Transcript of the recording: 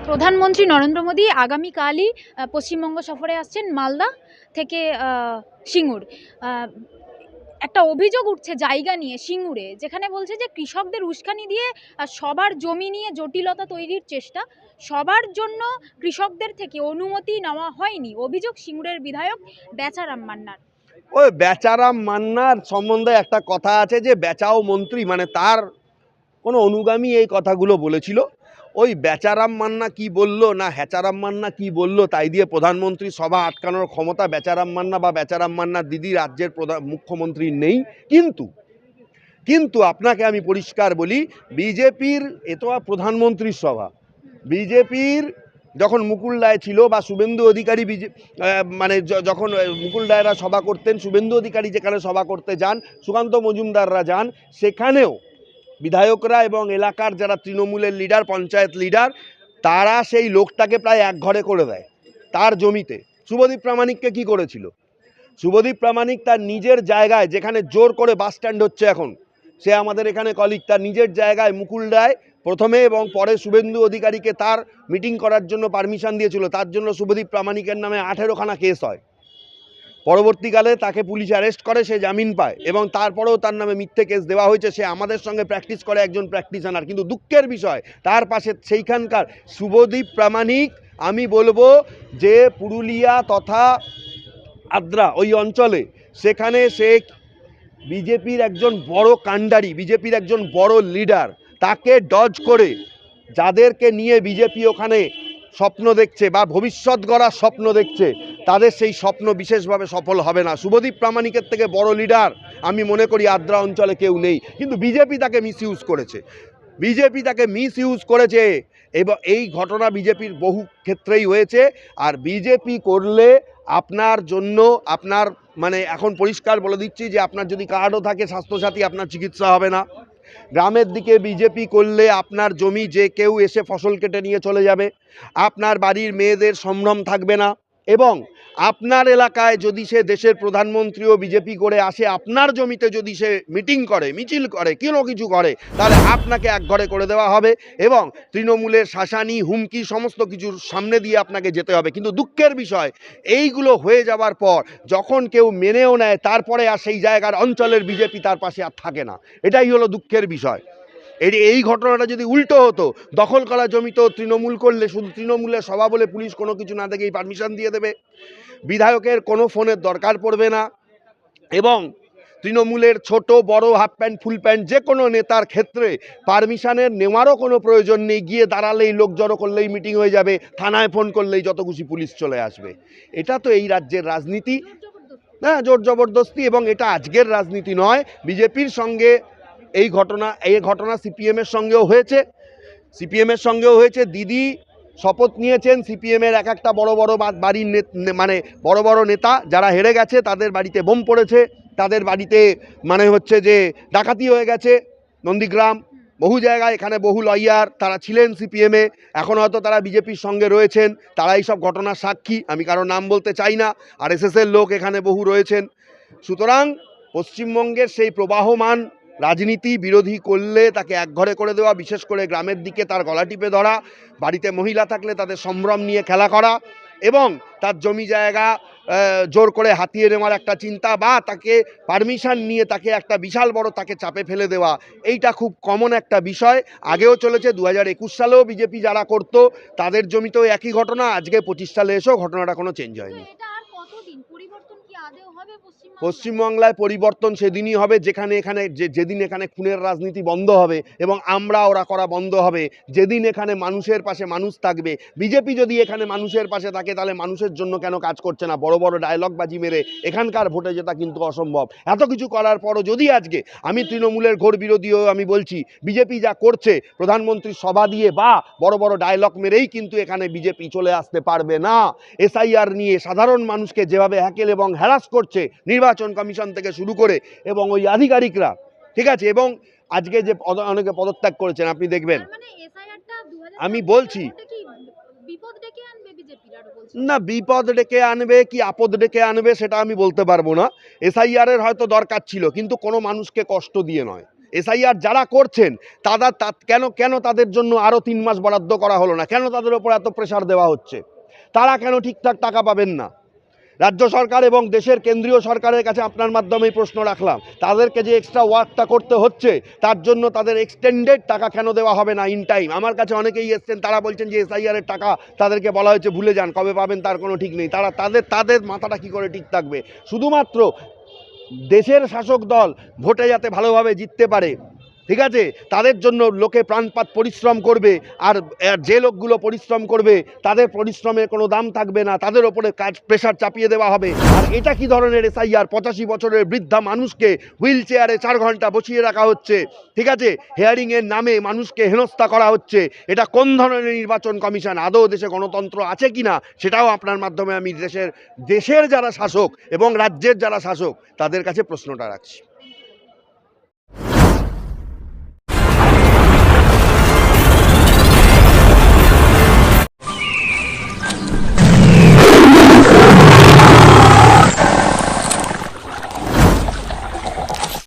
প্রধানমন্ত্রী নরেন্দ্র মোদী আগামীকালই পশ্চিমবঙ্গ সফরে আসছেন মালদা থেকে সিঙ্গুর। একটা অভিযোগ উঠছে জায়গা নিয়ে সিঙ্গুরে, যেখানে বলছে যে কৃষকদের উস্কানি দিয়ে সবার জমি নিয়ে জটিলতা তৈরির চেষ্টা, সবার জন্য কৃষকদের থেকে অনুমতি নেওয়া হয়নি। অভিযোগ সিঙ্গুরের বিধায়ক বেচারাম মান্নার। ওই বেচারাম মান্নার সম্বন্ধে একটা কথা আছে যে বেচাও মন্ত্রী, মানে তার কোনো অনুগামী এই কথাগুলো বলেছিল। ওই বেচারাম মান্না কি বলল না হ্যাচারাম মান্না কি বলল তাই দিয়ে প্রধানমন্ত্রী সভা আটকানোর ক্ষমতা বেচারাম মান্না বা বেচারাম মান্নার দিদি রাজ্যের মুখ্যমন্ত্রী নেই। কিন্তু আপনাকে আমি পরিষ্কার বলি, বিজেপির এ তো প্রধানমন্ত্রীর সভা, বিজেপির যখন মুকুল রায় ছিল বা শুভেন্দু অধিকারী মানে যখন মুকুল রায়রা সভা করতেন, শুভেন্দু অধিকারী যেখানে সভা করতে যান, সুকান্ত মজুমদাররা যান, সেখানেও বিধায়করা এবং এলাকার যারা তৃণমূলের লিডার, পঞ্চায়েত লিডার, তারা সেই লোকটাকে প্রায় একঘরে করে দেয় তার জমিতে। শুভদীপ প্রামাণিককে কি করেছিল? শুভদীপ প্রামাণিক তার নিজের জায়গায়, যেখানে জোর করে বাস স্ট্যান্ড হচ্ছে এখন, সে আমাদের এখানে কলিগ, তার নিজের জায়গায় মুকুল রায় প্রথমে এবং পরে শুভেন্দু অধিকারীকে তার মিটিং করার জন্য পারমিশন দিয়েছিল। তার জন্য শুভদীপ প্রামাণিকের নামে 18খানা কেস হয়। পরবর্তীকালে তাকে পুলিশ অ্যারেস্ট করে, সে জামিন পায় এবং তারপরেও তার নামে মিথ্যে কেস দেওয়া হয়েছে। সে আমাদের সঙ্গে প্র্যাকটিস করে, একজন প্র্যাকটিশনার। কিন্তু দুঃখের বিষয়, তার পাশে সেইখানকার শুভদীপ প্রামাণিক, আমি বলবো যে পুরুলিয়া তথা আদ্রা ওই অঞ্চলে, সেখানে সে বিজেপির একজন বড় কাণ্ডারি, বিজেপির একজন বড় লিডার। তাকে ডজ করে যাদেরকে নিয়ে বিজেপি ওখানে স্বপ্ন দেখছে বা ভবিষ্যৎ গড়ার স্বপ্ন দেখছে, তাদের সেই স্বপ্ন বিশেষভাবে সফল হবে না। শুভদীপ প্রামাণিকের থেকে বড় লিডার আমি মনে করি আদ্রা অঞ্চলে কেউ নেই। কিন্তু বিজেপি তাকে মিসইউজ করেছে, বিজেপি তাকে মিসইউজ করেছে এবং এই ঘটনা বিজেপির বহু ক্ষেত্রেই হয়েছে। আর বিজেপি করলে আপনার জন্য, আপনার মানে এখন পরিষ্কার বলে দিচ্ছি যে আপনার যদি কার্ডও থাকে স্বাস্থ্যসাথী, আপনার চিকিৎসা হবে না। গ্রামের দিকে বিজেপি করলে আপনার জমি যে কেউ এসে ফসল কেটে নিয়ে চলে যাবে, আপনার বাড়ির মেয়েদের সম্ভ্রম থাকবে না, এবং আপনার এলাকায় যদি সে দেশের প্রধানমন্ত্রীও বিজেপি করে আসে, আপনার জমিতে যদি সে মিটিং করে, মিছিল করে, কোনো কিছু করে, তাহলে আপনাকে একঘরে করে দেওয়া হবে এবং তৃণমূলের শাসানি, হুমকি সমস্ত কিছুর সামনে দিয়ে আপনাকে যেতে হবে। কিন্তু দুঃখের বিষয়, এইগুলো হয়ে যাওয়ার পর যখন কেউ মেনেও নেয়, তারপরে আর সেই জায়গার অঞ্চলের বিজেপি তার পাশে আর থাকে না। এটাই হলো দুঃখের বিষয়। এই ঘটনাটা যদি উল্টো হতো, দখল করা জমিতেও তৃণমূল করলে শুধু তৃণমূলের সভা বলে পুলিশ কোনো কিছু না দেখেই পারমিশন দিয়ে দেবে, বিধায়কের কোনো ফোনের দরকার পড়বে না, এবং তৃণমূলের ছোট বড় হাফ প্যান্ট ফুল প্যান্ট যে কোনো নেতার ক্ষেত্রে পারমিশনের নেওয়ারও কোনো প্রয়োজন নেই। গিয়ে দাঁড়ালেই, লোক জড়ো করলেই মিটিং হয়ে যাবে, থানায় ফোন করলেই যত খুশি পুলিশ চলে আসবে। এটা তো এই রাজ্যের রাজনীতি, না জোর জবরদস্তি, এবং এটা আজকের রাজনীতি নয়। বিজেপির সঙ্গে এই ঘটনা সিপিএমের সঙ্গেও হয়েছে, সিপিএমের সঙ্গেও হয়েছে। দিদি শপথ নিয়েছেন, সিপিএমের এক একটা বড় বড় বাড়ির মানে বড় বড় নেতা যারা হেরে গেছে, তাদের বাড়িতে বোম পড়েছে, তাদের বাড়িতে মানে হচ্ছে যে ডাকাতি হয়ে গেছে। নন্দীগ্রাম, বহু জায়গায়, এখানে বহু লয়ার তারা ছিলেন সিপিএমে, এখন হয়তো তারা বিজেপির সঙ্গে রয়েছেন, তারা এই সব ঘটনার সাক্ষী। আমি কারো নাম বলতে চাই না, আরএসএসের লোক এখানে বহু রয়েছেন। সুতরাং পশ্চিমবঙ্গের সেই প্রবাহমান রাজনীতি বিরোধী করলে তাকে একঘরে করে দেওয়া, বিশেষ করে গ্রামের দিকে তার গলা টিপে ধরা, বাড়িতে মহিলা থাকলে তাদের সম্ভ্রম নিয়ে খেলা করা, এবং তার জমি জায়গা জোর করে হাতিয়ে নেওয়ার একটা চিন্তা, বা তাকে পারমিশন নিয়ে তাকে একটা বিশাল বড় তাকে চাপে ফেলে দেওয়া, এইটা খুব কমন একটা বিষয়। আগেও চলেছে, 2021 সালেও বিজেপি যারা করত তাদের জমিতেও একই ঘটনা, আজকে 25 সালে এসেও ঘটনাটা কোনো চেঞ্জ হয়নি। পশ্চিমবাংলায় পরিবর্তন সেদিনই হবে যেদিন এখানে খুনের রাজনীতি বন্ধ হবে এবং ওরা করা বন্ধ হবে, যেদিন এখানে মানুষের পাশে মানুষ থাকবে। বিজেপি যদি এখানে মানুষের পাশে থাকে, তাহলে মানুষের জন্য কেন কাজ করছে না? বড় বড় ডায়লগ বাজি মেরে এখানকার ভোটে জেতা কিন্তু অসম্ভব। এত কিছু করার পরও যদি আজকে, আমি তৃণমূলের ঘোর বিরোধীও আমি বলছি, বিজেপি যা করছে প্রধানমন্ত্রীর সভা দিয়ে বা বড় বড় ডায়লগ মেরেই কিন্তু এখানে বিজেপি চলে আসতে পারবে না। এসআইআর নিয়ে সাধারণ মানুষকে যেভাবে হ্যাকেল এবং হ্যারাস করছে নির্বাচন কমিশন থেকে শুরু করে এবং ওই আধিকারিকরা, ঠিক আছে, এবং আজকে যে অনেকে পদত্যাগ করেছেন আপনি দেখবেন। আমি বলছি না, বিপদ ডেকে আনবে কি আপদ ডেকে আনবে সেটা আমি বলতে পারবো না। এসআইআর এর হয়তো দরকার ছিল, কিন্তু কোনো মানুষকে কষ্ট দিয়ে নয়। এসআইআর যারা করছেন কেন কেন তাদের জন্য আরও 3 মাস বরাদ্দ করা হলো না? কেন তাদের ওপর এত প্রেশার দেওয়া হচ্ছে? তারা কেন ঠিকঠাক টাকা পাবেন না? রাজ্য সরকার এবং দেশের কেন্দ্রীয় সরকারের কাছে আপনার মাধ্যমে এই প্রশ্ন রাখলাম, তাদেরকে যে এক্সট্রা ওয়ার্কটা করতে হচ্ছে তার জন্য তাদের এক্সটেন্ডেড টাকা কেন দেওয়া হবে না ইন টাইম? আমার কাছে অনেকেই এসছেন, তারা বলছেন যে এসআইআরের টাকা তাদেরকে বলা হয়েছে ভুলে যান, কবে পাবেন তার কোনো ঠিক নেই। তাদের মাথাটা কী করে ঠিক থাকবে? শুধুমাত্র দেশের শাসক দল ভোটে যাতে ভালোভাবে জিততে পারে, ঠিক আছে, তাদের জন্য লোকে প্রাণপাত পরিশ্রম করবে, আর যে লোকগুলো পরিশ্রম করবে তাদের পরিশ্রমের কোনো দাম থাকবে না, তাদের ওপরে কাজ প্রেশার চাপিয়ে দেওয়া হবে। আর এটা কি ধরনের এসআইআর? 85 বছরের বৃদ্ধা মানুষকে হুইল চেয়ারে 4 ঘন্টা বসিয়ে রাখা হচ্ছে, ঠিক আছে, হেয়ারিংয়ের নামে মানুষকে হেনস্থা করা হচ্ছে। এটা কোন ধরনের নির্বাচন কমিশন? আদৌ দেশে গণতন্ত্র আছে কি না সেটাও আপনার মাধ্যমে আমি দেশের যারা শাসক এবং রাজ্যের যারা শাসক তাদের কাছে প্রশ্নটা রাখছি।